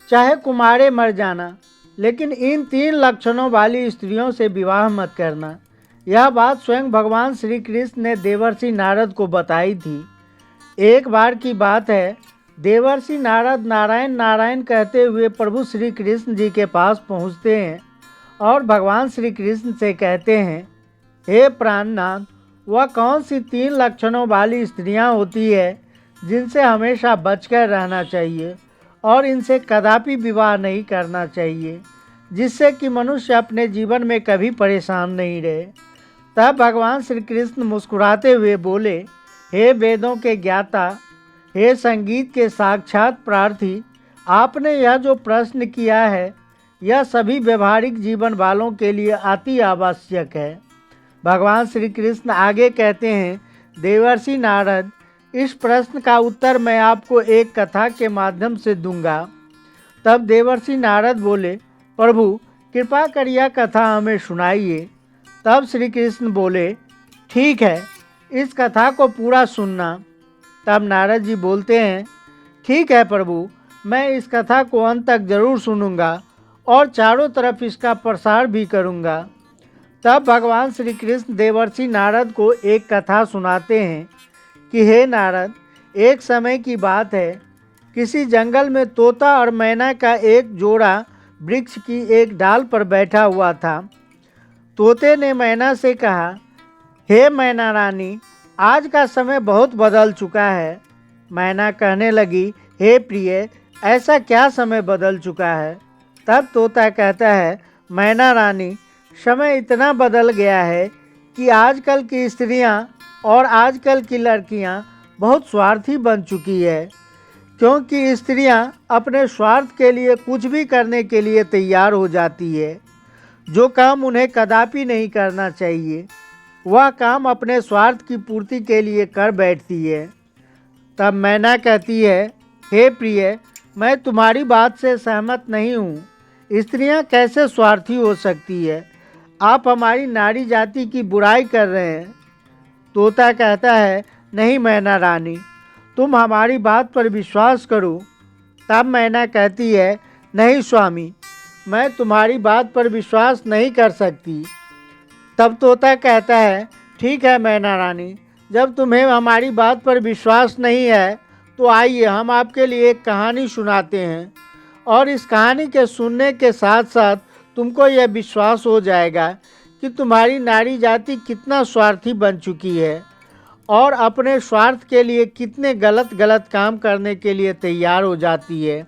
चाहे कुमारे मर जाना, लेकिन इन 3 लक्षणों वाली स्त्रियों से विवाह मत करना। यह बात स्वयं भगवान श्री कृष्ण ने देवर्षि नारद को बताई थी। एक बार की बात है, देवर्षि नारद नारायण नारायण कहते हुए प्रभु श्री कृष्ण जी के पास पहुँचते हैं और भगवान श्री कृष्ण से कहते हैं, हे प्राणनाथ, वह कौन सी 3 लक्षणों वाली स्त्रियां होती है जिनसे हमेशा बचकर रहना चाहिए और इनसे कदापि विवाह नहीं करना चाहिए, जिससे कि मनुष्य अपने जीवन में कभी परेशान नहीं रहे। तब भगवान श्री कृष्ण मुस्कुराते हुए बोले, हे वेदों के ज्ञाता, हे संगीत के साक्षात प्रार्थी, आपने यह जो प्रश्न किया है यह सभी व्यवहारिक जीवन वालों के लिए अति आवश्यक है। भगवान श्री कृष्ण आगे कहते हैं, देवर्षि नारद, इस प्रश्न का उत्तर मैं आपको एक कथा के माध्यम से दूंगा। तब देवर्षि नारद बोले, प्रभु कृपा कर यह कथा हमें सुनाइए। तब श्री कृष्ण बोले, ठीक है, इस कथा को पूरा सुनना। तब नारद जी बोलते हैं, ठीक है प्रभु, मैं इस कथा को अंत तक जरूर सुनूंगा और चारों तरफ इसका प्रसार भी करूंगा। तब भगवान श्री कृष्ण देवर्षि नारद को एक कथा सुनाते हैं कि हे नारद, एक समय की बात है, किसी जंगल में तोता और मैना का एक जोड़ा वृक्ष की एक डाल पर बैठा हुआ था। तोते ने मैना से कहा, हे मैना रानी, आज का समय बहुत बदल चुका है। मैना कहने लगी, हे प्रिय, ऐसा क्या समय बदल चुका है? तब तोता कहता है, मैना रानी, समय इतना बदल गया है कि आजकल की स्त्रियां और आजकल की लड़कियां बहुत स्वार्थी बन चुकी है, क्योंकि स्त्रियां अपने स्वार्थ के लिए कुछ भी करने के लिए तैयार हो जाती है। जो काम उन्हें कदापि नहीं करना चाहिए, वह काम अपने स्वार्थ की पूर्ति के लिए कर बैठती है। तब मैना कहती है, हे प्रिय, मैं तुम्हारी बात से सहमत नहीं हूँ। स्त्रियां कैसे स्वार्थी हो सकती है? आप हमारी नारी जाति की बुराई कर रहे हैं। तोता कहता है, नहीं मैना रानी, तुम हमारी बात पर विश्वास करो। तब मैना कहती है, नहीं स्वामी, मैं तुम्हारी बात पर विश्वास नहीं कर सकती। तब तोता कहता है, ठीक है मैना रानी, जब तुम्हें हमारी बात पर विश्वास नहीं है तो आइए हम आपके लिए एक कहानी सुनाते हैं, और इस कहानी के सुनने के साथ साथ तुमको यह विश्वास हो जाएगा कि तुम्हारी नारी जाति कितना स्वार्थी बन चुकी है और अपने स्वार्थ के लिए कितने गलत गलत काम करने के लिए तैयार हो जाती है।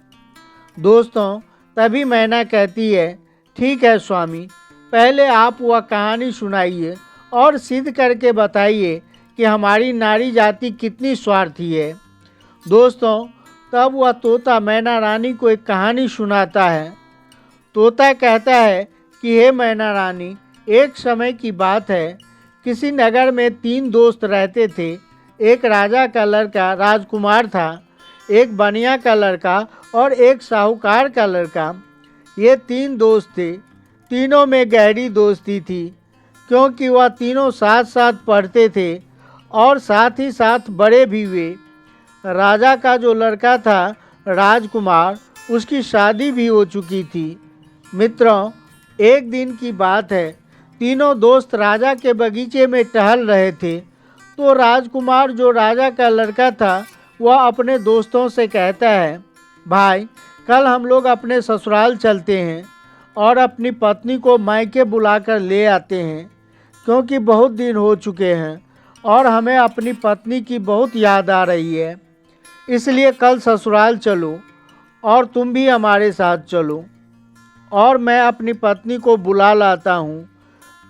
दोस्तों, तभी मैना कहती है, ठीक है स्वामी, पहले आप वह कहानी सुनाइए और सिद्ध करके बताइए कि हमारी नारी जाति कितनी स्वार्थी है। दोस्तों, तब वह तोता मैना रानी को एक कहानी सुनाता है। तोता कहता है कि हे मैना रानी, एक समय की बात है, किसी नगर में 3 दोस्त रहते थे। एक राजा का लड़का राजकुमार था, एक बनिया का लड़का और एक साहूकार का लड़का। ये 3 दोस्त थे। तीनों में गहरी दोस्ती थी, क्योंकि वह तीनों साथ साथ पढ़ते थे और साथ ही साथ बड़े भी हुए। राजा का जो लड़का था राजकुमार, उसकी शादी भी हो चुकी थी। मित्रों, एक दिन की बात है, तीनों दोस्त राजा के बगीचे में टहल रहे थे तो राजकुमार जो राजा का लड़का था वह अपने दोस्तों से कहता है, भाई कल हम लोग अपने ससुराल चलते हैं और अपनी पत्नी को मायके बुलाकर ले आते हैं, क्योंकि बहुत दिन हो चुके हैं और हमें अपनी पत्नी की बहुत याद आ रही है। इसलिए कल ससुराल चलो और तुम भी हमारे साथ चलो और मैं अपनी पत्नी को बुला लाता हूँ।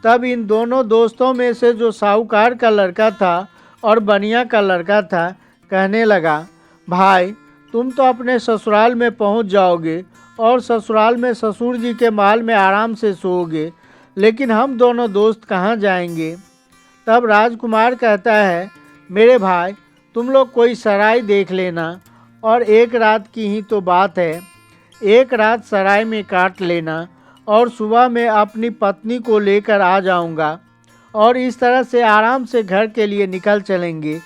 तब इन दोनों दोस्तों में से जो साहूकार का लड़का था और बनिया का लड़का था कहने लगा, भाई तुम तो अपने ससुराल में पहुँच जाओगे और ससुराल में ससुर जी के महल में आराम से सोओगे, लेकिन हम दोनों दोस्त कहाँ जाएंगे? तब राजकुमार कहता है, मेरे भाई तुम लोग कोई सराय देख लेना और एक रात की ही तो बात है, एक रात सराय में काट लेना और सुबह मैं अपनी पत्नी को लेकर आ जाऊंगा और इस तरह से आराम से घर के लिए निकल चलेंगे।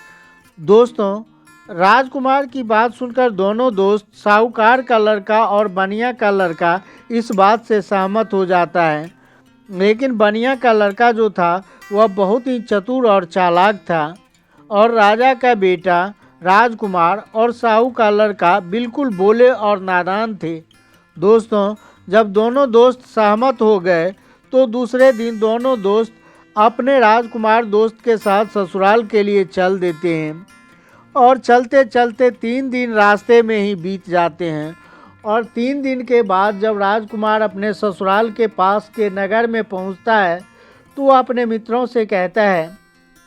दोस्तों, राजकुमार की बात सुनकर दोनों दोस्त, साहूकार का लड़का और बनिया का लड़का, इस बात से सहमत हो जाता है। लेकिन बनिया का लड़का जो था वह बहुत ही चतुर और चालाक था, और राजा का बेटा राजकुमार और साहू का लड़का बिल्कुल भोले और नादान थे। दोस्तों, जब दोनों दोस्त सहमत हो गए तो दूसरे दिन दोनों दोस्त अपने राजकुमार दोस्त के साथ ससुराल के लिए चल देते हैं। और चलते चलते 3 दिन रास्ते में ही बीत जाते हैं। और 3 दिन के बाद जब राजकुमार अपने ससुराल के पास के नगर में पहुंचता है तो वह अपने मित्रों से कहता है,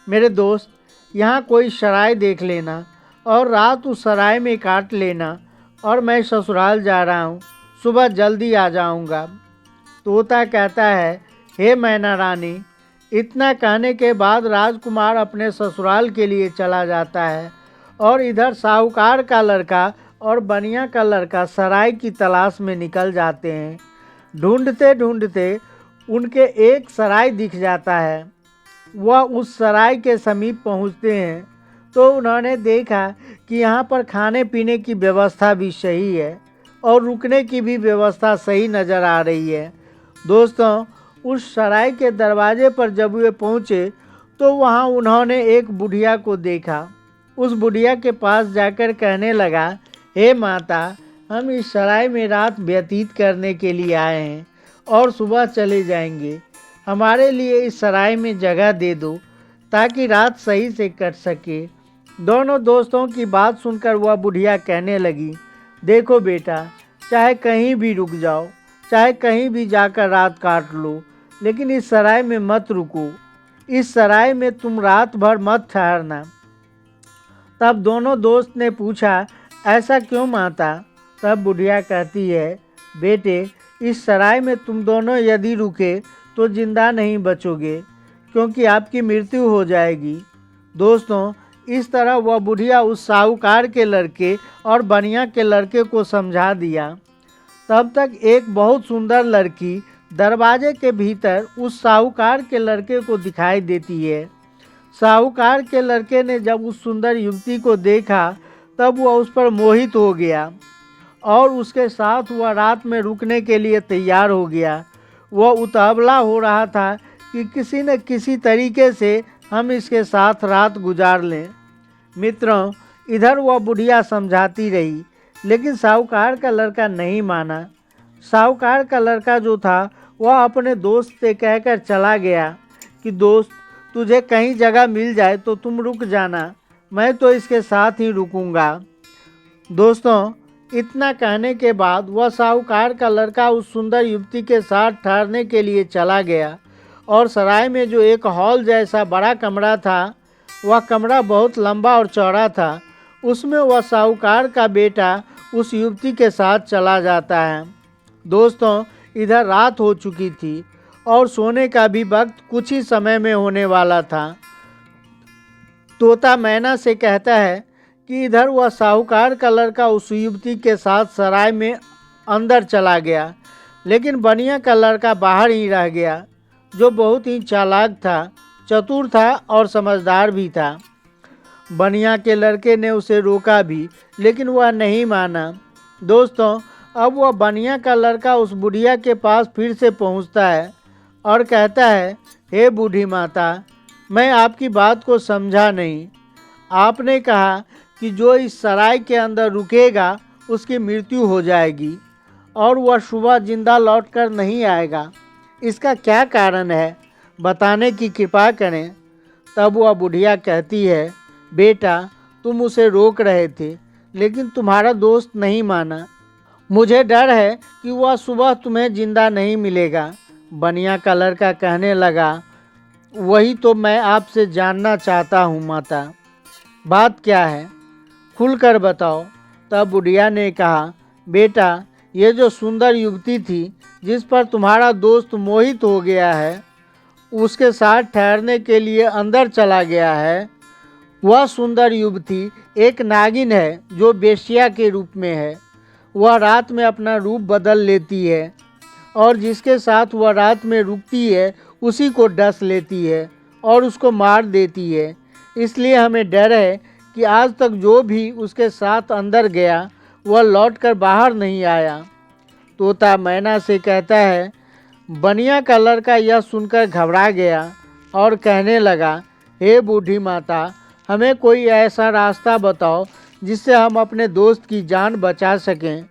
मेरे दोस्त, यहाँ कोई सराय देख लेना और रात उस सराय में काट लेना, और मैं ससुराल जा रहा हूँ, सुबह जल्दी आ जाऊँगा। तोता कहता है, हे मैना रानी। इतना कहने के बाद राजकुमार अपने ससुराल के लिए चला जाता है, और इधर साहूकार का लड़का और बनिया का लड़का सराय की तलाश में निकल जाते हैं। ढूंढते ढूंढते उनके एक सराय दिख जाता है। वह उस सराय के समीप पहुंचते हैं तो उन्होंने देखा कि यहाँ पर खाने पीने की व्यवस्था भी सही है और रुकने की भी व्यवस्था सही नज़र आ रही है। दोस्तों, उस सराय के दरवाजे पर जब वे पहुँचे तो वहाँ उन्होंने एक बुढ़िया को देखा। उस बुढ़िया के पास जाकर कहने लगा, हे माता, हम इस सराय में रात व्यतीत करने के लिए आए हैं और सुबह चले जाएंगे। हमारे लिए इस सराय में जगह दे दो ताकि रात सही से कट सके। दोनों दोस्तों की बात सुनकर वह बुढ़िया कहने लगी, देखो बेटा, चाहे कहीं भी रुक जाओ, चाहे कहीं भी जाकर रात काट लो, लेकिन इस सराय में मत रुको। इस सराय में तुम रात भर मत ठहरना। तब दोनों दोस्त ने पूछा, ऐसा क्यों माता? तब बुढ़िया कहती है, बेटे, इस सराय में तुम दोनों यदि रुके तो जिंदा नहीं बचोगे, क्योंकि आपकी मृत्यु हो जाएगी। दोस्तों, इस तरह वह बुढ़िया उस साहूकार के लड़के और बनिया के लड़के को समझा दिया। तब तक एक बहुत सुंदर लड़की दरवाजे के भीतर उस साहूकार के लड़के को दिखाई देती है। साहूकार के लड़के ने जब उस सुंदर युवती को देखा तब वह उस पर मोहित हो गया और उसके साथ वह रात में रुकने के लिए तैयार हो गया। वह उतावला हो रहा था कि किसी न किसी तरीके से हम इसके साथ रात गुजार लें। मित्रों, इधर वह बुढ़िया समझाती रही, लेकिन साहूकार का लड़का नहीं माना। साहूकार का लड़का जो था वह अपने दोस्त से कहकर चला गया कि दोस्त, तुझे कहीं जगह मिल जाए तो तुम रुक जाना, मैं तो इसके साथ ही रुकूंगा। दोस्तों, इतना कहने के बाद वह साहूकार का लड़का उस सुंदर युवती के साथ ठहरने के लिए चला गया, और सराय में जो एक हॉल जैसा बड़ा कमरा था, वह कमरा बहुत लंबा और चौड़ा था। उसमें वह साहूकार का बेटा उस युवती के साथ चला जाता है। दोस्तों, इधर रात हो चुकी थी और सोने का भी वक्त कुछ ही समय में होने वाला था। तोता मैना से कहता है कि इधर वह साहूकार का लड़का उस युवती के साथ सराय में अंदर चला गया, लेकिन बनिया का लड़का बाहर ही रह गया, जो बहुत ही चालाक था, चतुर था और समझदार भी था। बनिया के लड़के ने उसे रोका भी, लेकिन वह नहीं माना। दोस्तों, अब वह बनिया का लड़का उस बुढ़िया के पास फिर से पहुंचता है और कहता है, हे बूढ़ी माता, मैं आपकी बात को समझा नहीं। आपने कहा कि जो इस सराय के अंदर रुकेगा उसकी मृत्यु हो जाएगी और वह सुबह जिंदा लौटकर नहीं आएगा। इसका क्या कारण है, बताने की कृपा करें। तब वह बुढ़िया कहती है, बेटा, तुम उसे रोक रहे थे, लेकिन तुम्हारा दोस्त नहीं माना। मुझे डर है कि वह सुबह तुम्हें जिंदा नहीं मिलेगा। बनिया का लड़का कहने लगा, वही तो मैं आपसे जानना चाहता हूँ माता, बात क्या है, खुलकर बताओ। तब बुढ़िया ने कहा, बेटा, ये जो सुंदर युवती थी जिस पर तुम्हारा दोस्त मोहित हो गया है, उसके साथ ठहरने के लिए अंदर चला गया है। वह सुंदर युवती एक नागिन है जो बेश्या के रूप में है। वह रात में अपना रूप बदल लेती है और जिसके साथ वह रात में रुकती है उसी को डस लेती है और उसको मार देती है। इसलिए हमें डर है कि आज तक जो भी उसके साथ अंदर गया वह लौटकर बाहर नहीं आया। तोता मैना से कहता है। बनिया का लड़का यह सुनकर घबरा गया और कहने लगा, हे बूढ़ी माता, हमें कोई ऐसा रास्ता बताओ जिससे हम अपने दोस्त की जान बचा सकें।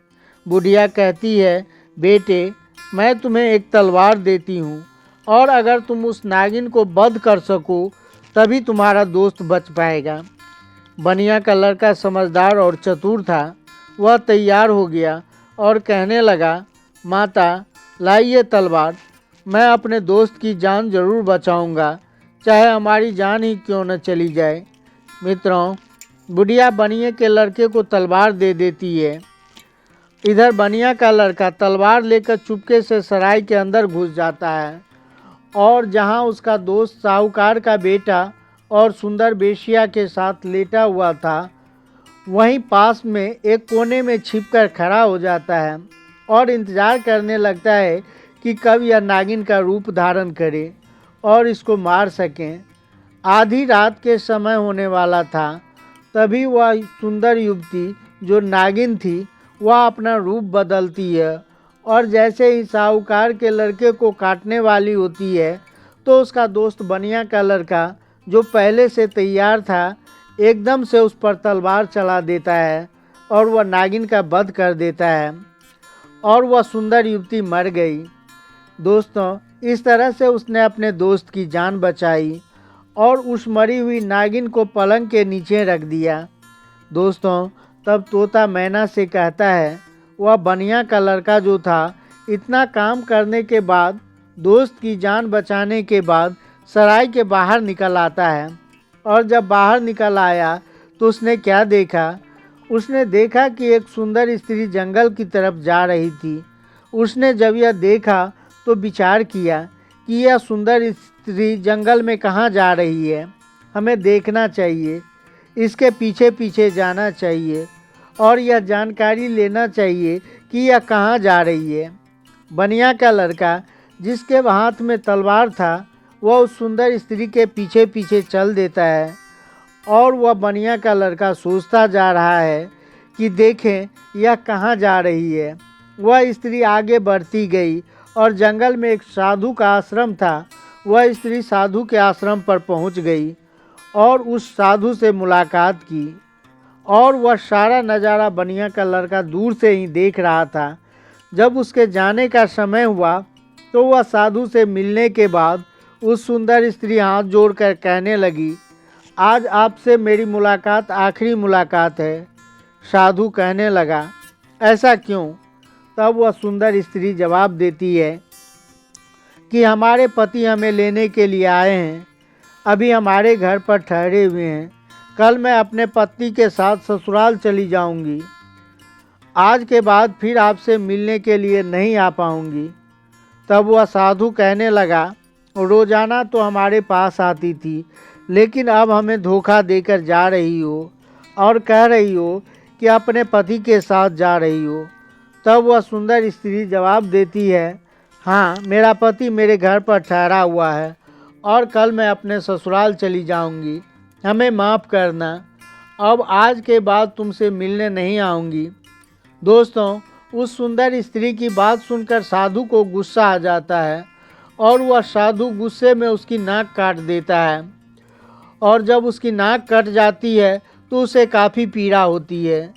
बुढ़िया कहती है, बेटे, मैं तुम्हें एक तलवार देती हूँ और अगर तुम उस नागिन को वध कर सको तभी तुम्हारा दोस्त बच पाएगा। बनिया का लड़का समझदार और चतुर था। वह तैयार हो गया और कहने लगा, माता, लाइए तलवार, मैं अपने दोस्त की जान जरूर बचाऊंगा, चाहे हमारी जान ही क्यों न चली जाए। मित्रों, बुढ़िया बनिए के लड़के को तलवार दे देती है। इधर बनिया का लड़का तलवार लेकर चुपके से सराय के अंदर घुस जाता है और जहां उसका दोस्त साहूकार का बेटा और सुंदर बेशिया के साथ लेटा हुआ था, वहीं पास में एक कोने में छिपकर खड़ा हो जाता है और इंतज़ार करने लगता है कि कब यह नागिन का रूप धारण करे और इसको मार सकें। आधी रात के समय होने वाला था, तभी वह सुंदर युवती जो नागिन थी वह अपना रूप बदलती है और जैसे ही साहूकार के लड़के को काटने वाली होती है तो उसका दोस्त बनिया का लड़का जो पहले से तैयार था एकदम से उस पर तलवार चला देता है और वह नागिन का वध कर देता है और वह सुंदर युवती मर गई। दोस्तों, इस तरह से उसने अपने दोस्त की जान बचाई और उस मरी हुई नागिन को पलंग के नीचे रख दिया। दोस्तों, तब तोता मैना से कहता है, वह बनिया का लड़का जो था इतना काम करने के बाद, दोस्त की जान बचाने के बाद सराय के बाहर निकल आता है और जब बाहर निकल आया तो उसने क्या देखा? उसने देखा कि एक सुंदर स्त्री जंगल की तरफ जा रही थी। उसने जब यह देखा तो विचार किया कि यह सुंदर स्त्री जंगल में कहाँ जा रही है, हमें देखना चाहिए, इसके पीछे पीछे जाना चाहिए और यह जानकारी लेना चाहिए कि यह कहाँ जा रही है। बनिया का लड़का जिसके हाथ में तलवार था वह उस सुंदर स्त्री के पीछे पीछे चल देता है और वह बनिया का लड़का सोचता जा रहा है कि देखें यह कहाँ जा रही है। वह स्त्री आगे बढ़ती गई और जंगल में एक साधु का आश्रम था। वह स्त्री साधु के आश्रम पर पहुंच गई और उस साधु से मुलाकात की और वह सारा नज़ारा बनिया का लड़का दूर से ही देख रहा था। जब उसके जाने का समय हुआ तो वह साधु से मिलने के बाद उस सुंदर स्त्री हाथ जोड़कर कहने लगी, आज आपसे मेरी मुलाकात आखिरी मुलाकात है। साधु कहने लगा, ऐसा क्यों? तब वह सुंदर स्त्री जवाब देती है कि हमारे पति हमें लेने के लिए आए हैं, अभी हमारे घर पर ठहरे हुए हैं, कल मैं अपने पति के साथ ससुराल चली जाऊंगी, आज के बाद फिर आपसे मिलने के लिए नहीं आ पाऊंगी। तब वह साधु कहने लगा, रोज़ाना तो हमारे पास आती थी, लेकिन अब हमें धोखा देकर जा रही हो और कह रही हो कि अपने पति के साथ जा रही हो। तब वह सुंदर स्त्री जवाब देती है, हाँ, मेरा पति मेरे घर पर ठहरा हुआ है और कल मैं अपने ससुराल चली जाऊंगी, हमें माफ़ करना, अब आज के बाद तुमसे मिलने नहीं आऊँगी। दोस्तों, उस सुंदर स्त्री की बात सुनकर साधु को गुस्सा आ जाता है और वह साधु गुस्से में उसकी नाक काट देता है और जब उसकी नाक कट जाती है तो उसे काफ़ी पीड़ा होती है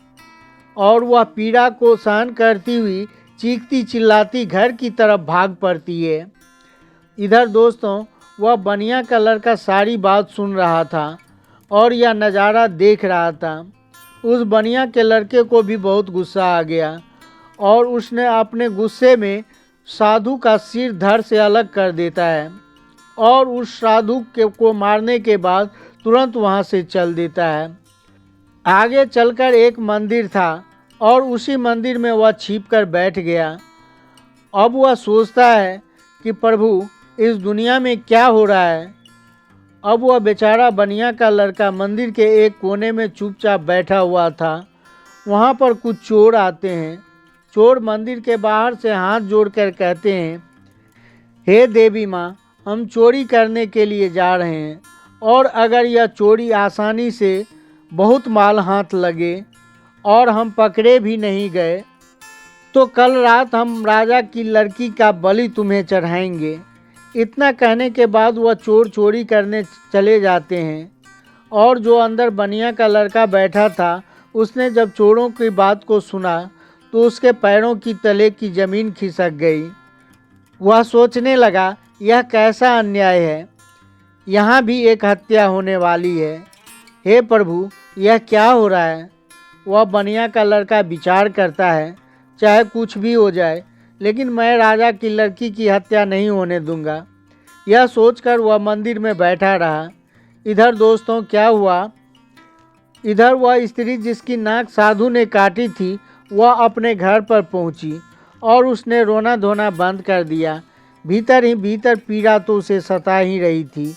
और वह पीड़ा को सहन करती हुई चीखती चिल्लाती घर की तरफ भाग पड़ती है। इधर दोस्तों, वह बनिया का लड़का सारी बात सुन रहा था और यह नज़ारा देख रहा था। उस बनिया के लड़के को भी बहुत गुस्सा आ गया और उसने अपने गुस्से में साधु का सिर धड़ से अलग कर देता है और उस साधु को मारने के बाद तुरंत वहाँ से चल देता है। आगे चलकर एक मंदिर था और उसी मंदिर में वह छिपकर बैठ गया। अब वह सोचता है कि प्रभु, इस दुनिया में क्या हो रहा है। अब वह बेचारा बनिया का लड़का मंदिर के एक कोने में चुपचाप बैठा हुआ था। वहाँ पर कुछ चोर आते हैं। चोर मंदिर के बाहर से हाथ जोड़कर कहते हैं, हे देवी माँ, हम चोरी करने के लिए जा रहे हैं और अगर यह चोरी आसानी से बहुत माल हाथ लगे और हम पकड़े भी नहीं गए, तो कल रात हम राजा की लड़की का बलि तुम्हें चढ़ाएंगे। इतना कहने के बाद वह चोर चोरी करने चले जाते हैं। और जो अंदर बनिया का लड़का बैठा था, उसने जब चोरों की बात को सुना तो उसके पैरों की तले की ज़मीन खिसक गई। वह सोचने लगा, यह कैसा अन्याय है, यहाँ भी एक हत्या होने वाली है। हे प्रभु, यह क्या हो रहा है। वह बनिया का लड़का विचार करता है, चाहे कुछ भी हो जाए, लेकिन मैं राजा की लड़की की हत्या नहीं होने दूंगा। यह सोचकर वह मंदिर में बैठा रहा। इधर दोस्तों क्या हुआ, इधर वह स्त्री जिसकी नाक साधु ने काटी थी, वह अपने घर पर पहुंची और उसने रोना धोना बंद कर दिया। भीतर ही भीतर पीड़ा तो उसे सता ही रही थी।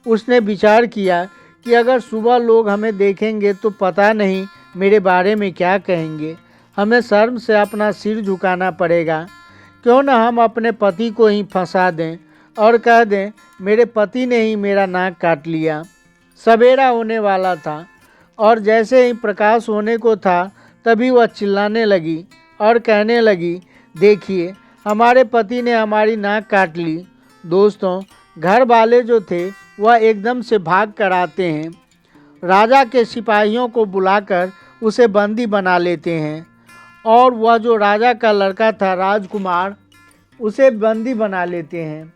उसने विचार किया कि अगर सुबह लोग हमें देखेंगे तो पता नहीं मेरे बारे में क्या कहेंगे। हमें शर्म से अपना सिर झुकाना पड़ेगा। क्यों न हम अपने पति को ही फंसा दें और कह दें, मेरे पति ने ही मेरा नाक काट लिया। सवेरा होने वाला था और जैसे ही प्रकाश होने को था, तभी वह चिल्लाने लगी और कहने लगी, देखिए हमारे पति ने हमारी नाक काट ली। दोस्तों, घर वाले जो थे वह एकदम से भाग कर आते हैं। राजा के सिपाहियों को बुलाकर उसे बंदी बना लेते हैं और वह जो राजा का लड़का था, राजकुमार, उसे बंदी बना लेते हैं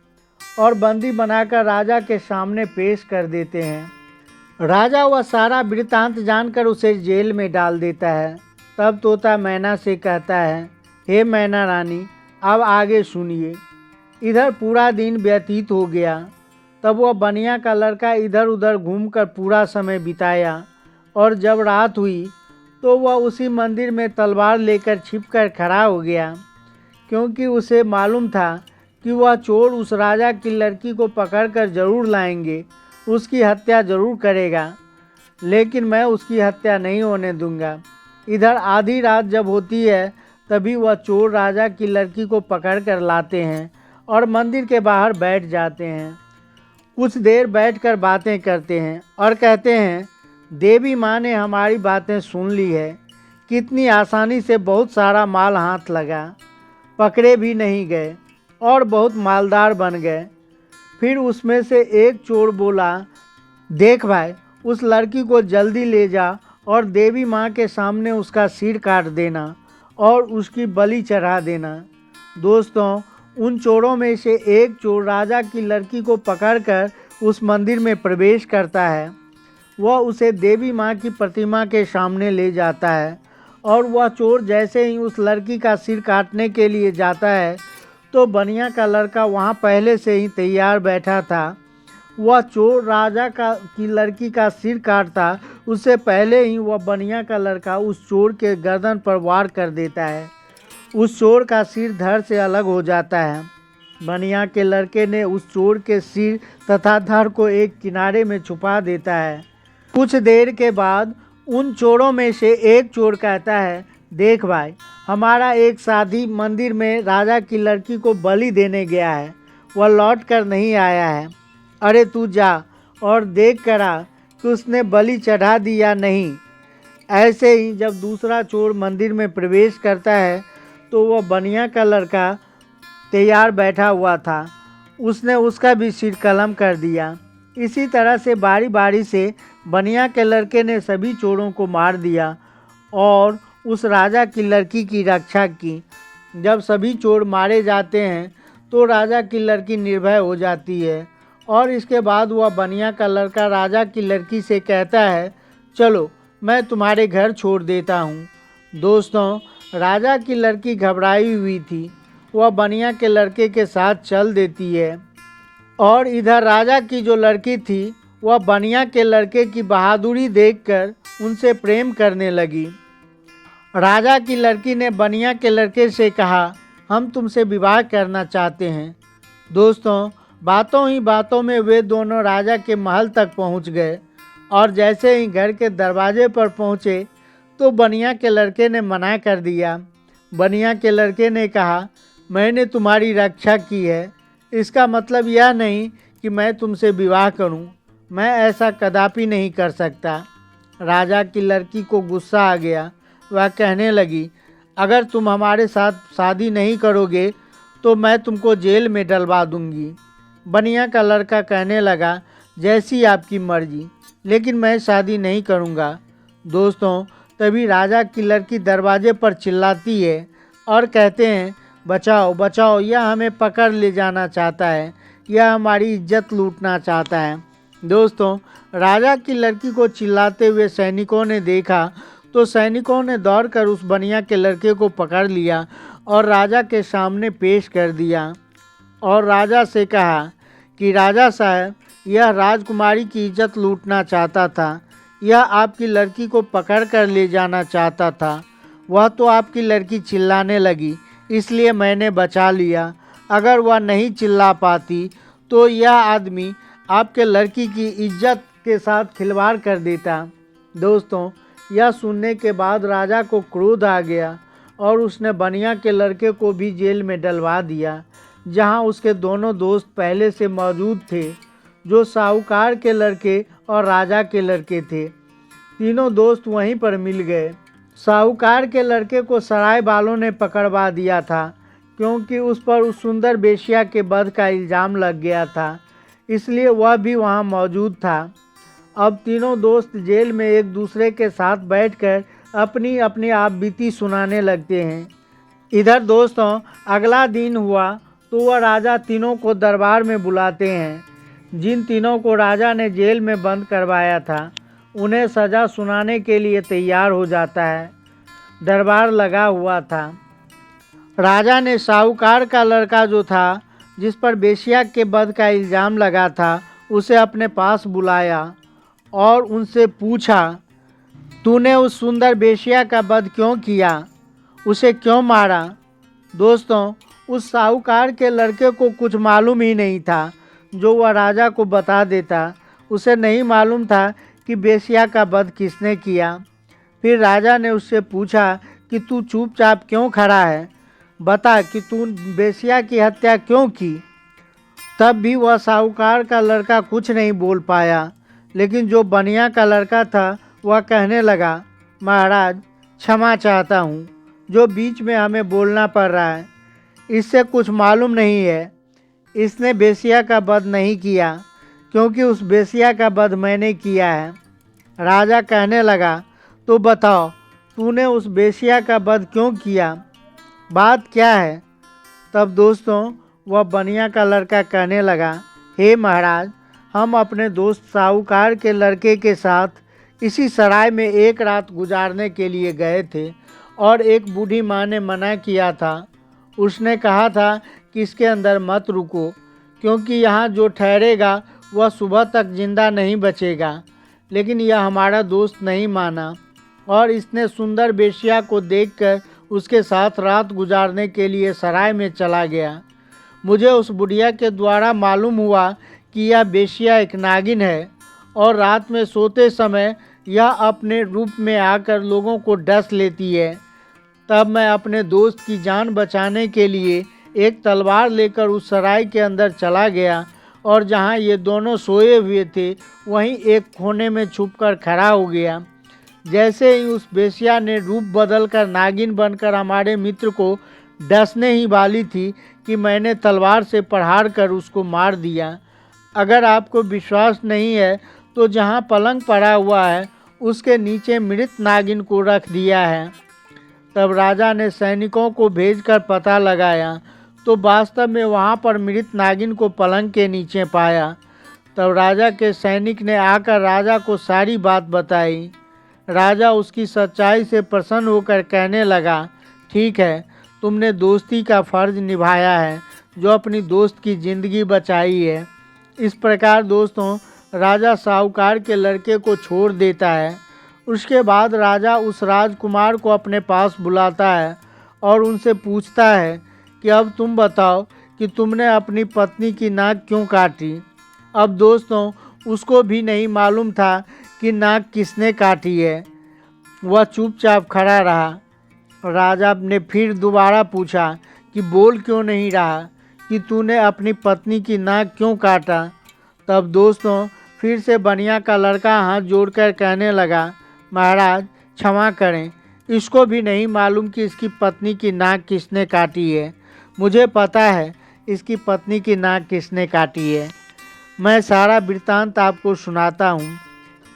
और बंदी बनाकर राजा के सामने पेश कर देते हैं। राजा वह सारा वृत्तांत जानकर उसे जेल में डाल देता है। तब तोता मैना से कहता है, हे मैना रानी, अब आगे सुनिए। इधर पूरा दिन व्यतीत हो गया। तब वह बनिया का लड़का इधर उधर घूमकर पूरा समय बिताया और जब रात हुई तो वह उसी मंदिर में तलवार लेकर छिपकर खड़ा हो गया, क्योंकि उसे मालूम था कि वह चोर उस राजा की लड़की को पकड़कर जरूर लाएंगे, उसकी हत्या जरूर करेगा, लेकिन मैं उसकी हत्या नहीं होने दूंगा। इधर आधी रात जब होती है, तभी वह चोर राजा की लड़की को पकड़कर लाते हैं और मंदिर के बाहर बैठ जाते हैं। कुछ देर बैठकर बातें करते हैं और कहते हैं, देवी माँ ने हमारी बातें सुन ली है। कितनी आसानी से बहुत सारा माल हाथ लगा, पकड़े भी नहीं गए और बहुत मालदार बन गए। फिर उसमें से एक चोर बोला, देख भाई, उस लड़की को जल्दी ले जा और देवी माँ के सामने उसका सिर काट देना और उसकी बलि चढ़ा देना। दोस्तों, उन चोरों में से एक चोर राजा की लड़की को पकड़कर उस मंदिर में प्रवेश करता है। वह उसे देवी माँ की प्रतिमा के सामने ले जाता है और वह चोर जैसे ही उस लड़की का सिर काटने के लिए जाता है, तो बनिया का लड़का वहाँ पहले से ही तैयार बैठा था। वह चोर राजा की लड़की का सिर काटता, उससे पहले ही वह बनिया का लड़का उस चोर के गर्दन पर वार कर देता है। उस चोर का सिर धड़ से अलग हो जाता है। बनिया के लड़के ने उस चोर के सिर तथा धड़ को एक किनारे में छुपा देता है। कुछ देर के बाद उन चोरों में से एक चोर कहता है, देख भाई, हमारा एक साथी मंदिर में राजा की लड़की को बलि देने गया है, वह लौट कर नहीं आया है। अरे तू जा और देख कर आ कि उसने बलि चढ़ा दी या नहीं। ऐसे ही जब दूसरा चोर मंदिर में प्रवेश करता है, तो वह बनिया का लड़का तैयार बैठा हुआ था। उसने उसका भी सिर कलम कर दिया। इसी तरह से बारी बारी से बनिया के लड़के ने सभी चोरों को मार दिया और उस राजा की लड़की की रक्षा की। जब सभी चोर मारे जाते हैं तो राजा की लड़की निर्भय हो जाती है और इसके बाद वह बनिया का लड़का राजा की लड़की से कहता है, चलो मैं तुम्हारे घर छोड़ देता हूँ। दोस्तों, राजा की लड़की घबराई हुई थी। वह बनिया के लड़के के साथ चल देती है और इधर राजा की जो लड़की थी, वह बनिया के लड़के की बहादुरी देखकर उनसे प्रेम करने लगी। राजा की लड़की ने बनिया के लड़के से कहा, हम तुमसे विवाह करना चाहते हैं। दोस्तों, बातों ही बातों में वे दोनों राजा के महल तक पहुंच गए और जैसे ही घर के दरवाजे पर पहुंचे तो बनिया के लड़के ने मना कर दिया। बनिया के लड़के ने कहा, मैंने तुम्हारी रक्षा की है, इसका मतलब यह नहीं कि मैं तुमसे विवाह करूं। मैं ऐसा कदापि नहीं कर सकता। राजा की लड़की को गुस्सा आ गया। वह कहने लगी, अगर तुम हमारे साथ शादी नहीं करोगे तो मैं तुमको जेल में डलवा दूंगी। बनिया का लड़का कहने लगा, जैसी आपकी मर्जी, लेकिन मैं शादी नहीं करूंगा। दोस्तों, तभी राजा की लड़की दरवाजे पर चिल्लाती है और कहते हैं, बचाओ बचाओ, यह हमें पकड़ ले जाना चाहता है, यह हमारी इज्जत लूटना चाहता है। दोस्तों, राजा की लड़की को चिल्लाते हुए सैनिकों ने देखा तो सैनिकों ने दौड़कर उस बनिया के लड़के को पकड़ लिया और राजा के सामने पेश कर दिया और राजा से कहा कि राजा साहब, यह राजकुमारी की इज्जत लूटना चाहता था, यह आपकी लड़की को पकड़ कर ले जाना चाहता था। वह तो आपकी लड़की चिल्लाने लगी, इसलिए मैंने बचा लिया। अगर वह नहीं चिल्ला पाती तो यह आदमी आपके लड़की की इज्जत के साथ खिलवाड़ कर देता। दोस्तों, यह सुनने के बाद राजा को क्रोध आ गया और उसने बनिया के लड़के को भी जेल में डलवा दिया, जहां उसके दोनों दोस्त पहले से मौजूद थे, जो साहूकार के लड़के और राजा के लड़के थे। तीनों दोस्त वहीं पर मिल गए। साहूकार के लड़के को सराय वालों ने पकड़वा दिया था, क्योंकि उस पर उस सुंदर बेश्या के वध का इल्ज़ाम लग गया था, इसलिए वह भी वहां मौजूद था। अब तीनों दोस्त जेल में एक दूसरे के साथ बैठकर अपनी अपनी आप बीती सुनाने लगते हैं। इधर दोस्तों, अगला दिन हुआ तो वह राजा तीनों को दरबार में बुलाते हैं। जिन तीनों को राजा ने जेल में बंद करवाया था, उन्हें सज़ा सुनाने के लिए तैयार हो जाता है। दरबार लगा हुआ था। राजा ने साहूकार का लड़का जो था, जिस पर बेश्या के वध का इल्ज़ाम लगा था, उसे अपने पास बुलाया और उनसे पूछा, तूने उस सुंदर बेश्या का वध क्यों किया, उसे क्यों मारा? दोस्तों, उस साहूकार के लड़के को कुछ मालूम ही नहीं था, जो वह राजा को बता देता। उसे नहीं मालूम था कि बेश्या का वध किसने किया। फिर राजा ने उससे पूछा कि तू चुपचाप क्यों खड़ा है, बता कि तू बेश्या की हत्या क्यों की। तब भी वह साहूकार का लड़का कुछ नहीं बोल पाया, लेकिन जो बनिया का लड़का था वह कहने लगा, महाराज क्षमा चाहता हूँ, जो बीच में हमें बोलना पड़ रहा है। इससे कुछ मालूम नहीं है, इसने बेश्या का वध नहीं किया, क्योंकि उस बेश्या का वध मैंने किया है। राजा कहने लगा, तो बताओ तूने उस बेश्या का वध क्यों किया, बात क्या है? तब दोस्तों, वह बनिया का लड़का कहने लगा, हे महाराज, हम अपने दोस्त साहूकार के लड़के के साथ इसी सराय में एक रात गुजारने के लिए गए थे और एक बूढ़ी माँ ने मना किया था। उसने कहा था कि इसके अंदर मत रुको, क्योंकि यहाँ जो ठहरेगा वह सुबह तक जिंदा नहीं बचेगा। लेकिन यह हमारा दोस्त नहीं माना और इसने सुंदर बेश्या को देखकर उसके साथ रात गुजारने के लिए सराय में चला गया। मुझे उस बुढ़िया के द्वारा मालूम हुआ कि यह बेश्या एक नागिन है और रात में सोते समय यह अपने रूप में आकर लोगों को डस लेती है। तब मैं अपने दोस्त की जान बचाने के लिए एक तलवार लेकर उस सराय के अंदर चला गया और जहां ये दोनों सोए हुए थे, वहीं एक कोने में छुपकर खड़ा हो गया। जैसे ही उस बेश्या ने रूप बदलकर नागिन बनकर हमारे मित्र को डसने ही वाली थी कि मैंने तलवार से प्रहार कर उसको मार दिया। अगर आपको विश्वास नहीं है तो जहां पलंग पड़ा हुआ है उसके नीचे मृत नागिन को रख दिया है। तब राजा ने सैनिकों को भेजकर पता लगाया तो वास्तव में वहां पर मृत नागिन को पलंग के नीचे पाया। तब राजा के सैनिक ने आकर राजा को सारी बात बताई। राजा उसकी सच्चाई से प्रसन्न होकर कहने लगा, ठीक है, तुमने दोस्ती का फर्ज निभाया है, जो अपनी दोस्त की ज़िंदगी बचाई है। इस प्रकार दोस्तों, राजा साहूकार के लड़के को छोड़ देता है। उसके बाद राजा उस राजकुमार को अपने पास बुलाता है और उनसे पूछता है कि अब तुम बताओ कि तुमने अपनी पत्नी की नाक क्यों काटी। अब दोस्तों, उसको भी नहीं मालूम था कि नाक किसने काटी है। वह चुपचाप खड़ा रहा। राजा ने फिर दोबारा पूछा कि बोल क्यों नहीं रहा, कि तूने अपनी पत्नी की नाक क्यों काटा। तब दोस्तों, फिर से बनिया का लड़का हाथ जोड़कर कहने लगा, महाराज क्षमा करें, इसको भी नहीं मालूम कि इसकी पत्नी की नाक किसने काटी है। मुझे पता है इसकी पत्नी की नाक किसने काटी है। मैं सारा वृत्तांत आपको सुनाता हूँ।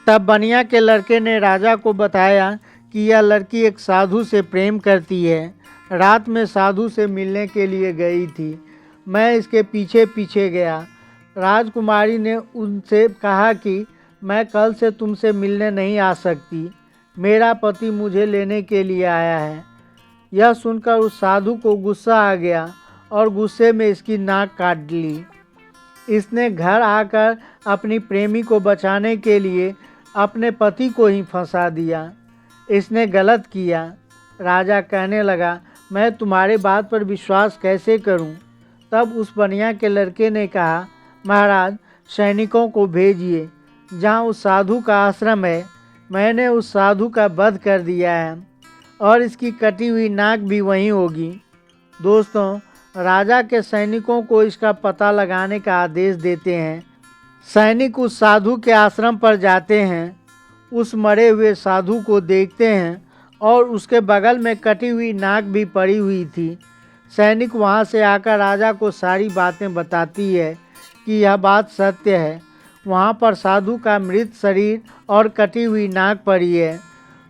तब बनिया के लड़के ने राजा को बताया कि यह लड़की एक साधु से प्रेम करती है। रात में साधु से मिलने के लिए गई थी। मैं इसके पीछे पीछे गया। राजकुमारी ने उनसे कहा कि मैं कल से तुमसे मिलने नहीं आ सकती, मेरा पति मुझे लेने के लिए आया है। यह सुनकर उस साधु को गुस्सा आ गया और गुस्से में इसकी नाक काट ली। इसने घर आकर अपनी प्रेमी को बचाने के लिए अपने पति को ही फंसा दिया। इसने गलत किया। राजा कहने लगा, मैं तुम्हारे बात पर विश्वास कैसे करूं? तब उस बनिया के लड़के ने कहा, महाराज सैनिकों को भेजिए जहां उस साधु का आश्रम है। मैंने उस साधु का वध कर दिया है और इसकी कटी हुई नाक भी वहीं होगी। दोस्तों, राजा के सैनिकों को इसका पता लगाने का आदेश देते हैं। सैनिक उस साधु के आश्रम पर जाते हैं, उस मरे हुए साधु को देखते हैं और उसके बगल में कटी हुई नाक भी पड़ी हुई थी। सैनिक वहां से आकर राजा को सारी बातें बताती है कि यह बात सत्य है। वहां पर साधु का मृत शरीर और कटी हुई नाक पड़ी है।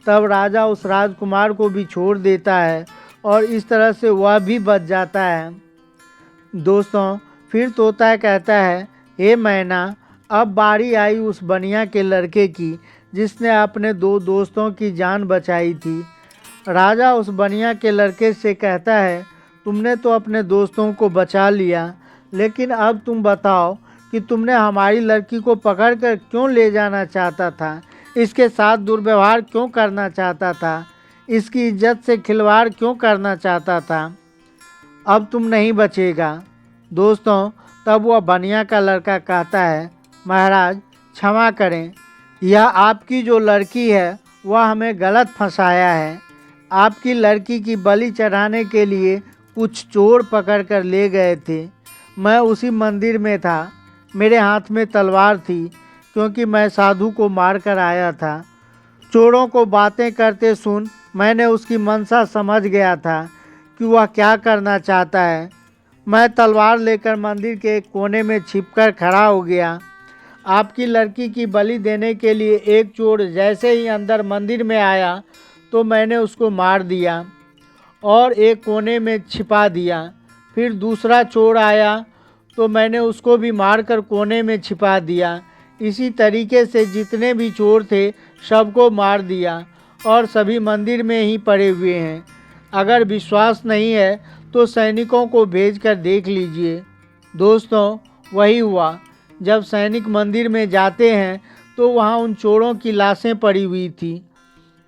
तब राजा उस राजकुमार को भी छोड़ देता है और इस तरह से वह भी बच जाता है। दोस्तों, फिर तोता कहता है, हे मैना, अब बारी आई उस बनिया के लड़के की जिसने अपने दो दोस्तों की जान बचाई थी। राजा उस बनिया के लड़के से कहता है, तुमने तो अपने दोस्तों को बचा लिया, लेकिन अब तुम बताओ कि तुमने हमारी लड़की को पकड़कर क्यों ले जाना चाहता था? इसके साथ दुर्व्यवहार क्यों करना चाहता था? इसकी इज्जत से खिलवाड़ क्यों करना चाहता था? अब तुम नहीं बचेगा। दोस्तों, तब वह बनिया का लड़का कहता है, महाराज क्षमा करें, यह आपकी जो लड़की है वह हमें गलत फंसाया है। आपकी लड़की की बलि चढ़ाने के लिए कुछ चोर पकड़कर ले गए थे। मैं उसी मंदिर में था। मेरे हाथ में तलवार थी क्योंकि मैं साधु को मार कर आया था। चोरों को बातें करते सुन मैंने उसकी मंशा समझ गया था कि वह क्या करना चाहता है। मैं तलवार लेकर मंदिर के एक कोने में छिपकर खड़ा हो गया। आपकी लड़की की बलि देने के लिए एक चोर जैसे ही अंदर मंदिर में आया तो मैंने उसको मार दिया और एक कोने में छिपा दिया। फिर दूसरा चोर आया तो मैंने उसको भी मारकर कोने में छिपा दिया। इसी तरीके से जितने भी चोर थे सबको मार दिया और सभी मंदिर में ही पड़े हुए हैं। अगर विश्वास नहीं है तो सैनिकों को भेजकर देख लीजिए। दोस्तों, वही हुआ। जब सैनिक मंदिर में जाते हैं तो वहाँ उन चोरों की लाशें पड़ी हुई थी।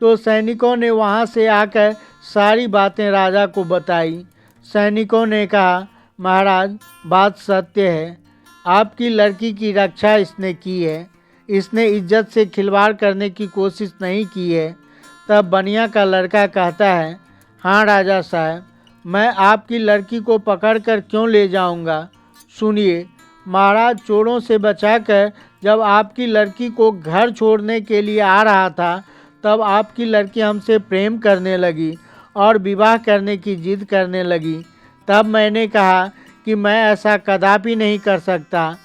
तो सैनिकों ने वहाँ से आकर सारी बातें राजा को बताई। सैनिकों ने कहा, महाराज बात सत्य है, आपकी लड़की की रक्षा इसने की है, इसने इज्जत से खिलवाड़ करने की कोशिश नहीं की है। तब बनिया का लड़का कहता है, हाँ राजा साहब, मैं आपकी लड़की को पकड़कर क्यों ले जाऊंगा? सुनिए, महाराज चोरों से बचाकर जब आपकी लड़की को घर छोड़ने के लिए आ रहा था तब आपकी लड़की हमसे प्रेम करने लगी और विवाह करने की जिद करने लगी। तब मैंने कहा कि मैं ऐसा कदापि नहीं कर सकता।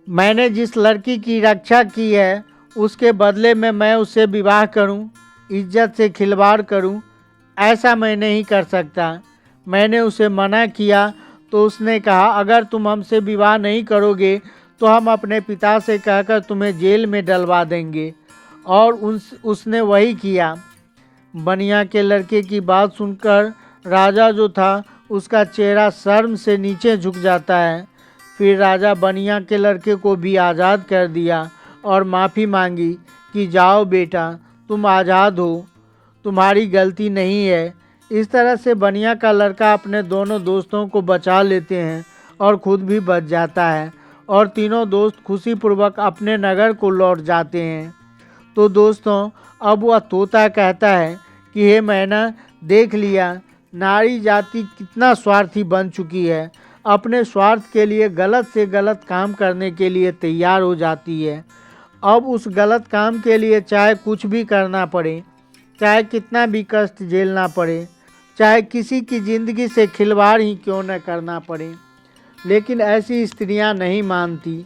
मैंने जिस लड़की की रक्षा की है उसके बदले में मैं उससे विवाह करूं, इज्जत से खिलवाड़ करूं, ऐसा मैं नहीं कर सकता। मैंने उसे मना किया तो उसने कहा, अगर तुम हमसे विवाह नहीं करोगे तो हम अपने पिता से कहकर तुम्हें जेल में डलवा देंगे। और उसने वही किया। बनिया के लड़के की बात सुनकर राजा जो था उसका चेहरा शर्म से नीचे झुक जाता है। फिर राजा बनिया के लड़के को भी आज़ाद कर दिया और माफ़ी मांगी कि जाओ बेटा, तुम आज़ाद हो, तुम्हारी गलती नहीं है। इस तरह से बनिया का लड़का अपने दोनों दोस्तों को बचा लेते हैं और खुद भी बच जाता है और तीनों दोस्त खुशीपूर्वक अपने नगर को लौट जाते हैं। तो दोस्तों, अब वह तोता कहता है कि हे मैना, देख लिया नारी जाति कितना स्वार्थी बन चुकी है। अपने स्वार्थ के लिए गलत से गलत काम करने के लिए तैयार हो जाती है अब उस गलत काम के लिए चाहे कुछ भी करना पड़े, चाहे कितना भी कष्ट झेलना पड़े, चाहे किसी की ज़िंदगी से खिलवाड़ ही क्यों न करना पड़े, लेकिन ऐसी स्त्रियां नहीं मानती।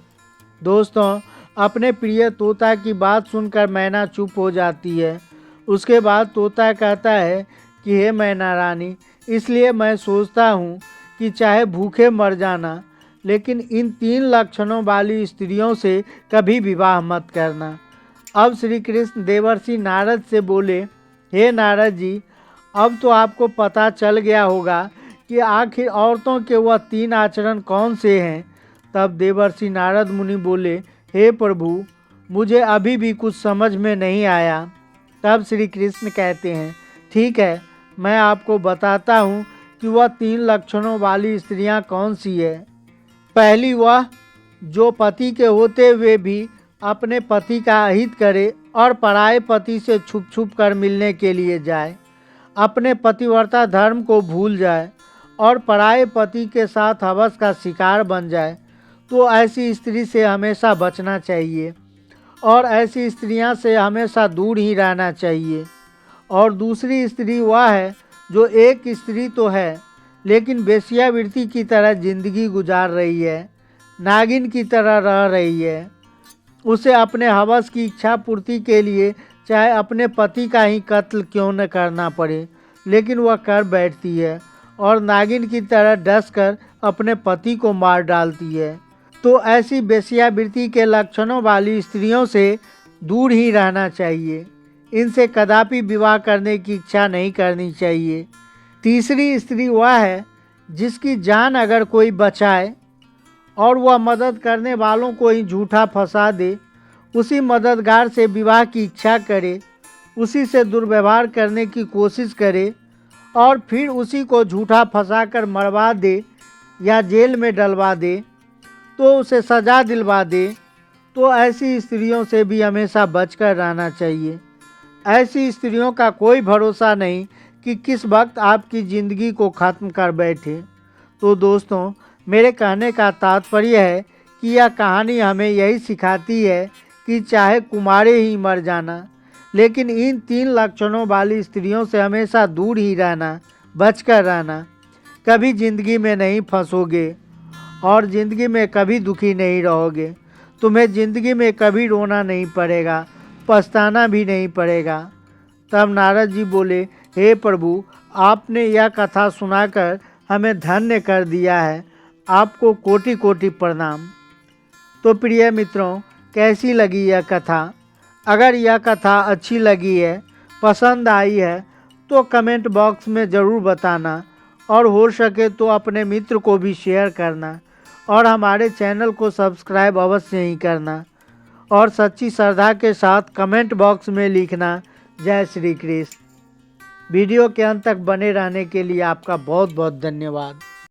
दोस्तों, अपने प्रिय तोता की बात सुनकर मैना चुप हो जाती है। उसके बाद तोता कहता है कि हे मैना रानी, इसलिए मैं सोचता हूँ कि चाहे भूखे मर जाना, लेकिन इन 3 लक्षणों वाली स्त्रियों से कभी विवाह मत करना। अब श्री कृष्ण देवर्षि नारद से बोले, हे नारद जी, अब तो आपको पता चल गया होगा कि आखिर औरतों के वह 3 आचरण कौन से हैं। तब देवर्षि नारद मुनि बोले, हे प्रभु, मुझे अभी भी कुछ समझ में नहीं आया। तब श्री कृष्ण कहते हैं, ठीक है, मैं आपको बताता हूँ कि वह 3 लक्षणों वाली स्त्रियाँ कौन सी है। पहली, वह जो पति के होते हुए भी अपने पति का अहित करे और पराये पति से छुप छुप कर मिलने के लिए जाए, अपने पतिव्रता धर्म को भूल जाए और पराये पति के साथ हवस का शिकार बन जाए, तो ऐसी स्त्री से हमेशा बचना चाहिए और ऐसी स्त्रियां से हमेशा दूर ही रहना चाहिए। और दूसरी स्त्री वह है जो एक स्त्री तो है, लेकिन वेश्यावृत्ति की तरह जिंदगी गुजार रही है, नागिन की तरह रह रही है। उसे अपने हवस की इच्छा पूर्ति के लिए चाहे अपने पति का ही कत्ल क्यों न करना पड़े, लेकिन वह कर बैठती है और नागिन की तरह डसकर अपने पति को मार डालती है। तो ऐसी वेश्यावृत्ति के लक्षणों वाली स्त्रियों से दूर ही रहना चाहिए। इनसे कदापि विवाह करने की इच्छा नहीं करनी चाहिए। तीसरी स्त्री वह है जिसकी जान अगर कोई बचाए और वह मदद करने वालों को ही झूठा फंसा दे, उसी मददगार से विवाह की इच्छा करे, उसी से दुर्व्यवहार करने की कोशिश करे और फिर उसी को झूठा फंसाकर मरवा दे या जेल में डलवा दे, तो उसे सज़ा दिलवा दे, तो ऐसी स्त्रियों से भी हमेशा बचकर रहना चाहिए। ऐसी स्त्रियों का कोई भरोसा नहीं कि किस वक्त आपकी ज़िंदगी को ख़त्म कर बैठे। तो दोस्तों, मेरे कहने का तात्पर्य है कि यह कहानी हमें यही सिखाती है कि चाहे कुमारे ही मर जाना, लेकिन इन 3 लक्षणों वाली स्त्रियों से हमेशा दूर ही रहना, बचकर रहना। कभी ज़िंदगी में नहीं फंसोगे और ज़िंदगी में कभी दुखी नहीं रहोगे। तुम्हें ज़िंदगी में कभी रोना नहीं पड़ेगा, पछताना भी नहीं पड़ेगा। तब नारद जी बोले, हे प्रभु, आपने यह कथा सुनाकर हमें धन्य कर दिया है। आपको कोटि कोटि प्रणाम। तो प्रिय मित्रों, कैसी लगी यह कथा? अगर यह कथा अच्छी लगी है, पसंद आई है, तो कमेंट बॉक्स में ज़रूर बताना और हो सके तो अपने मित्र को भी शेयर करना और हमारे चैनल को सब्सक्राइब अवश्य ही करना और सच्ची श्रद्धा के साथ कमेंट बॉक्स में लिखना, जय श्री कृष्ण। वीडियो के अंत तक बने रहने के लिए आपका बहुत बहुत धन्यवाद।